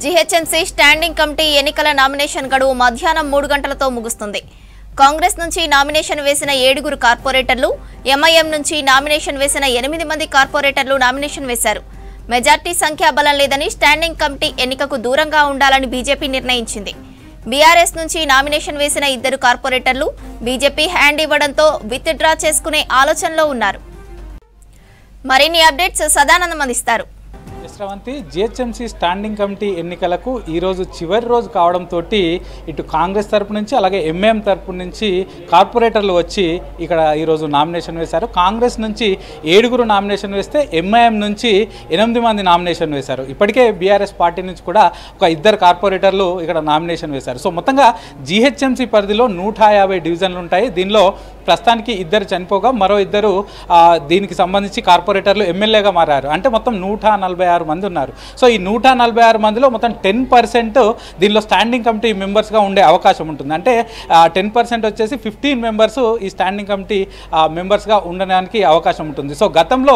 GHMC standing committee ఎన్నికల nomination గడువు మధ్యాహ్నం 3 గంటలతో ముగుస్తుంది. కాంగ్రెస్ నుంచి నామినేషన్ వేసిన 7 కార్పొరేటర్లు, ఎంఐఎం నుంచి నామినేషన్ వేసిన 8 మంది కార్పొరేటర్లు నామినేషన్ వేశారు. మెజార్టీ సంఖ్యాబలం లేదని స్టాండింగ్ కమిటీ ఎన్నికకు దూరంగా ఉండాలని బీజేపీ నిర్ణయించింది. బీఆర్ఎస్ నుంచి నామినేషన్ వేసిన 2 కార్పొరేటర్లు బీజేపీ హ్యాండ్ ఇవ్వడంతో విత్ డ్రా చేసుకునే ఆలోచనలో ఉన్నారు. మరిన్ని అప్డేట్స్ సదానందం అందిస్తారు. శ్రవంతి, జిహెచ్ఎంసీ స్టాండింగ్ కమిటీ ఎన్నికలకు ఈరోజు చివరి రోజు కావడంతో ఇటు కాంగ్రెస్ తరపు నుంచి అలాగే ఎంఐఎం తరపు నుంచి కార్పొరేటర్లు వచ్చి ఇక్కడ ఈరోజు నామినేషన్ వేశారు. కాంగ్రెస్ నుంచి 7 నామినేషన్ వేస్తే ఎంఐఎం నుంచి 8 మంది నామినేషన్ వేశారు. ఇప్పటికే బీఆర్ఎస్ పార్టీ నుంచి కూడా ఒక 2 కార్పొరేటర్లు ఇక్కడ నామినేషన్ వేశారు. సో మొత్తంగా జిహెచ్ఎంసీ పరిధిలో 150 డివిజన్లు ఉంటాయి. దీనిలో ప్రస్తుతానికి 2 చనిపోగా మరో 2 దీనికి సంబంధించి కార్పొరేటర్లు ఎమ్మెల్యేగా మారారు. అంటే మొత్తం 146 మంది ఉన్నారు. సో ఈ 146 మందిలో మొత్తం 10% దీనిలో స్టాండింగ్ కమిటీ మెంబర్స్గా ఉండే అవకాశం ఉంటుంది. అంటే 10% వచ్చేసి 15 మెంబర్స్ ఈ స్టాండింగ్ కమిటీ మెంబర్స్గా ఉండడానికి అవకాశం ఉంటుంది. సో గతంలో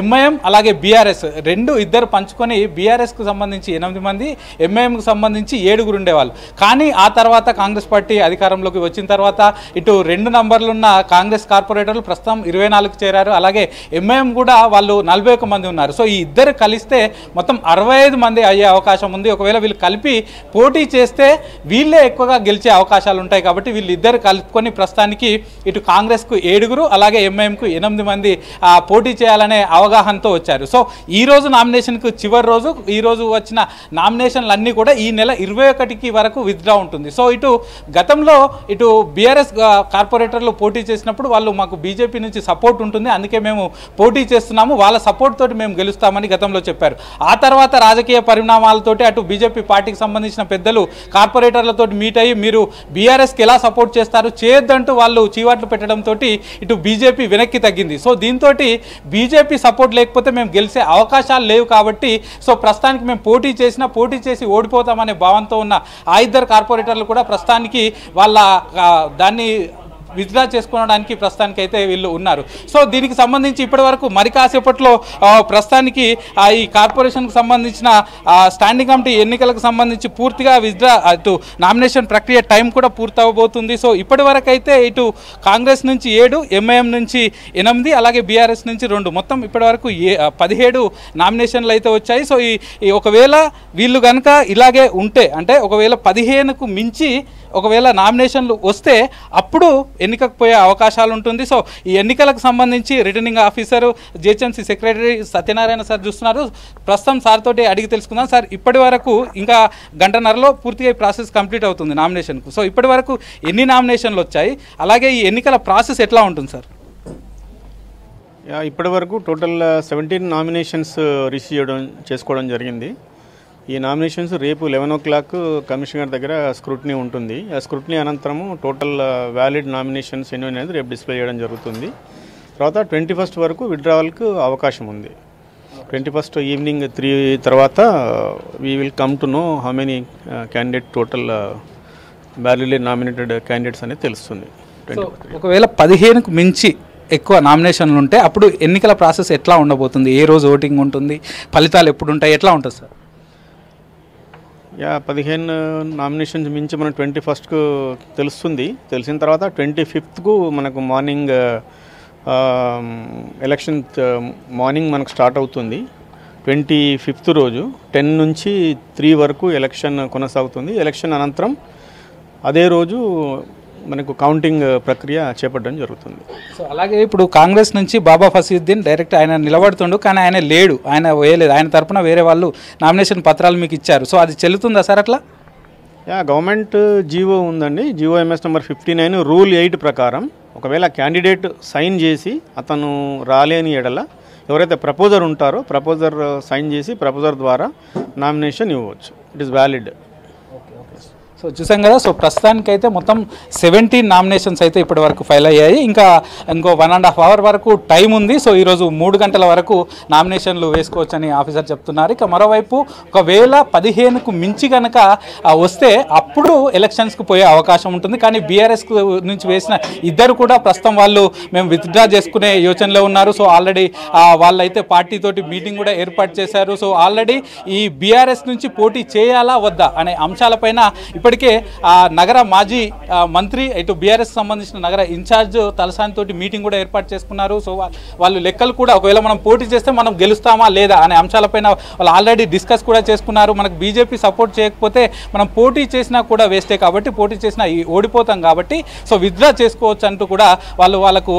ఎంఐఎం అలాగే బీఆర్ఎస్ 2 పంచుకొని బీఆర్ఎస్కు సంబంధించి 8 మంది, ఎంఐఎంకు సంబంధించి 7 ఉండేవాళ్ళు. కానీ ఆ తర్వాత కాంగ్రెస్ పార్టీ అధికారంలోకి వచ్చిన తర్వాత ఇటు 2 నంబర్లు ఉన్న కాంగ్రెస్ కార్పొరేటర్లు ప్రస్తుతం 24కి చేరారు. అలాగే ఎంఐఎం కూడా వాళ్ళు 41 మంది ఉన్నారు. సో ఈ 2 కలిస్తే మొత్తం 65 మంది అయ్యే అవకాశం ఉంది. ఒకవేళ వీళ్ళు కలిపి పోటీ చేస్తే వీళ్ళే ఎక్కువగా గెలిచే అవకాశాలు ఉంటాయి. కాబట్టి వీళ్ళిద్దరు కలుపుకొని ప్రస్తుతానికి ఇటు కాంగ్రెస్కు 7 అలాగే ఎంఐఎంకు 8 మంది పోటీ చేయాలనే అవగాహనతో వచ్చారు. సో ఈ రోజు నామినేషన్కు చివరి రోజు. ఈ రోజు వచ్చిన నామినేషన్లు అన్నీ కూడా ఈ నెల 21కి వరకు విత్డ్రా ఉంటుంది. సో ఇటు గతంలో ఇటు బీఆర్ఎస్ కార్పొరేటర్లు పోటీ చేసినప్పుడు వాళ్ళు మాకు బీజేపీ నుంచి సపోర్ట్ ఉంటుంది, అందుకే మేము పోటీ చేస్తున్నాము, వాళ్ళ సపోర్ట్ తోటి మేము గెలుస్తామని గతంలో చెప్పారు. ఆ తర్వాత రాజకీయ పరిణామాలతోటి అటు బీజేపీ పార్టీకి సంబంధించిన పెద్దలు కార్పొరేటర్లతో మీట్ అయ్యి మీరు బీఆర్ఎస్కి ఎలా సపోర్ట్ చేస్తారు చేయొద్దంటూ వాళ్ళు చీవాట్లు పెట్టడంతో ఇటు బీజేపీ వెనక్కి తగ్గింది. సో దీంతో బీజేపీ సపోర్ట్ లేకపోతే మేము గెలిచే అవకాశాలు లేవు. కాబట్టి సో ప్రస్తుతానికి మేము పోటీ చేసి ఓడిపోతామనే భావంతో ఉన్న ఆ 2 కార్పొరేటర్లు కూడా ప్రస్తుతానికి వాళ్ళ దాన్ని విత్డ్రా చేసుకోవడానికి ప్రస్తుతానికి అయితే వీళ్ళు ఉన్నారు. సో దీనికి సంబంధించి ఇప్పటి వరకు మరి కాసేపట్లో ప్రస్తుతానికి ఈ కార్పొరేషన్కి సంబంధించిన స్టాండింగ్ కమిటీ ఎన్నికలకు సంబంధించి పూర్తిగా విత్డ్రా ఇటు నామినేషన్ ప్రక్రియ టైం కూడా పూర్తవబోతుంది. సో ఇప్పటి వరకు అయితే ఇటు కాంగ్రెస్ నుంచి 7, ఎంఐఎం నుంచి 8, అలాగే బీఆర్ఎస్ నుంచి 2 మొత్తం ఇప్పటి వరకు 17 నామినేషన్లు అయితే వచ్చాయి. సో ఈ ఒకవేళ వీళ్ళు కనుక ఇలాగే ఉంటే, అంటే ఒకవేళ 15కు మించి ఒకవేళ నామినేషన్లు వస్తే అప్పుడు ఎన్నికకు పోయే అవకాశాలు ఉంటుంది. సో ఈ ఎన్నికలకు సంబంధించి returning officer GHMC secretary Satyanarayana sir చూస్తున్నారు. ప్రస్తుతం సార్ తోటి అడిగి తెలుసుకుందాం. సార్, ఇప్పటి వరకు ఇంకా గంటన్నరలో పూర్తిగా ఈ ప్రాసెస్ కంప్లీట్ అవుతుంది నామినేషన్కు. సో ఇప్పటి వరకు ఎన్ని నామినేషన్లు వచ్చాయి, అలాగే ఈ ఎన్నికల ప్రాసెస్ ఎట్లా ఉంటుంది సార్? ఇప్పటి వరకు టోటల్ 17 నామినేషన్స్ రిసీవ్ చేసుకోవడం జరిగింది. ఈ నామినేషన్స్ రేపు 11 o'clock కమిషనర్ దగ్గర స్క్రూటినీ ఉంటుంది. ఆ స్క్రూటినీ అనంతరము టోటల్ వ్యాలిడ్ నామినేషన్స్ ఎన్ని అనేది రేపు డిస్ప్లే చేయడం జరుగుతుంది. తర్వాత 21st వరకు విత్డ్రావల్కు అవకాశం ఉంది. 21st ఈవినింగ్ 3 తర్వాత we will come to know how many candidate total validly nominated candidates అనేది తెలుస్తుంది. ఒకవేళ 15కు మించి ఎక్కువ నామినేషన్లు ఉంటే అప్పుడు ఎన్నికల ప్రాసెస్ ఎట్లా ఉండబోతుంది? ఏ రోజు ఓటింగ్ ఉంటుంది, ఫలితాలు ఎప్పుడు ఉంటాయి, ఎట్లా ఉంటుంది సార్? 15 నామినేషన్స్ మించి మనం 21కు తెలుస్తుంది. తెలిసిన తర్వాత 25కు మనకు మార్నింగ్ ఎలక్షన్ మార్నింగ్ మనకు స్టార్ట్ అవుతుంది. 25th రోజు 10 నుంచి 3 వరకు ఎలక్షన్ కొనసాగుతుంది. ఎలక్షన్ అనంతరం అదే రోజు మనకు కౌంటింగ్ ప్రక్రియ చేపట్టడం జరుగుతుంది. సో అలాగే ఇప్పుడు కాంగ్రెస్ నుంచి బాబా ఫసీద్దీన్ డైరెక్ట్ ఆయన నిలబడుతుండు, కానీ ఆయన లేడు, ఆయన వేయలేదు. ఆయన తరపున వేరే వాళ్ళు నామినేషన్ పత్రాలు మీకు ఇచ్చారు. సో అది చెల్లుతుందా సార్ అట్లా? గవర్నమెంట్ జీవో ఉందండి, జీవో ఎంఎస్ నెంబర్ 59 రూల్ 8 ప్రకారం ఒకవేళ క్యాండిడేట్ సైన్ చేసి అతను రాలేని ఎడల ఎవరైతే ప్రపోజర్ ఉంటారో ప్రపోజర్ సైన్ చేసి ప్రపోజర్ ద్వారా నామినేషన్ ఇవ్వచ్చు. It is valid. సో చూసాం కదా. సో ప్రస్తుతానికైతే మొత్తం 17 నామినేషన్స్ అయితే ఇప్పటి వరకు ఫైల్ అయ్యాయి. ఇంకో 1.5 hour వరకు టైం ఉంది. సో ఈరోజు 3 గంటల వరకు నామినేషన్లు వేసుకోవచ్చని ఆఫీసర్ చెప్తున్నారు. ఇక మరోవైపు ఒకవేళ 15కు మించి కనుక వస్తే అప్పుడు ఎలక్షన్స్కి పోయే అవకాశం ఉంటుంది. కానీ బీఆర్ఎస్ నుంచి వేసిన ఇద్దరు కూడా ప్రస్తుతం వాళ్ళు మేము విత్డ్రా చేసుకునే యోచనలో ఉన్నారు. సో ఆల్రెడీ వాళ్ళైతే పార్టీతోటి మీటింగ్ కూడా ఏర్పాటు చేశారు. సో ఆల్రెడీ ఈ బీఆర్ఎస్ నుంచి పోటీ చేయాలా వద్దా అనే అంశాలపైన ఇప్పటికే నగర మాజీ మంత్రి ఇటు బీఆర్ఎస్ సంబంధించిన నగర ఇన్ఛార్జ్ తలసాని తోటి మీటింగ్ కూడా ఏర్పాటు చేసుకున్నారు. సో వాళ్ళు లెక్కలు కూడా ఒకవేళ మనం పోటీ చేస్తే మనం గెలుస్తామా లేదా అనే అంశాలపైన వాళ్ళు ఆల్రెడీ డిస్కస్ కూడా చేసుకున్నారు. మనకు బీజేపీ సపోర్ట్ చేయకపోతే మనం పోటీ చేసినా కూడా వేస్టే కాబట్టి పోటీ చేసినా ఓడిపోతాం కాబట్టి సో విత్డ్రా చేసుకోవచ్చు అంటూ కూడా వాళ్ళకు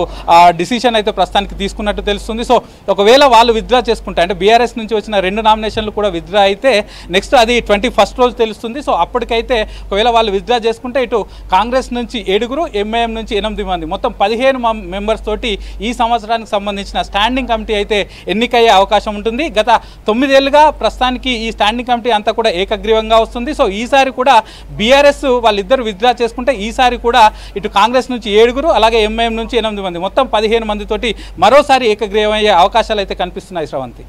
డిసిషన్ అయితే ప్రస్తుతానికి తీసుకున్నట్టు తెలుస్తుంది. సో ఒకవేళ వాళ్ళు విత్డ్రా చేసుకుంటే అంటే బీఆర్ఎస్ నుంచి వచ్చిన 2 నామినేషన్లు కూడా విత్డ్రా అయితే నెక్స్ట్ అది 21st రోజు తెలుస్తుంది. సో అప్పటికైతే ఒకవేళ వాళ్ళు విత్డ్రా చేసుకుంటే ఇటు కాంగ్రెస్ నుంచి 7, ఎంఐఎం నుంచి 8 మంది మొత్తం 15 మెంబర్స్ తోటి ఈ సంవత్సరానికి సంబంధించిన స్టాండింగ్ కమిటీ అయితే ఎన్నికయ్యే అవకాశం ఉంటుంది. గత 9 ఏళ్లుగా ప్రస్తుతానికి ఈ స్టాండింగ్ కమిటీ అంతా కూడా ఏకగ్రీవంగా వస్తుంది. సో ఈసారి కూడా బీఆర్ఎస్ వాళ్ళిద్దరు విత్డ్రా చేసుకుంటే ఈసారి కూడా ఇటు కాంగ్రెస్ నుంచి 7 అలాగే ఎంఐఎం నుంచి 8 మంది మొత్తం 15 మందితోటి మరోసారి ఏకగ్రీవం అయ్యే అవకాశాలు అయితే కనిపిస్తున్నాయి. శ్రవంతి.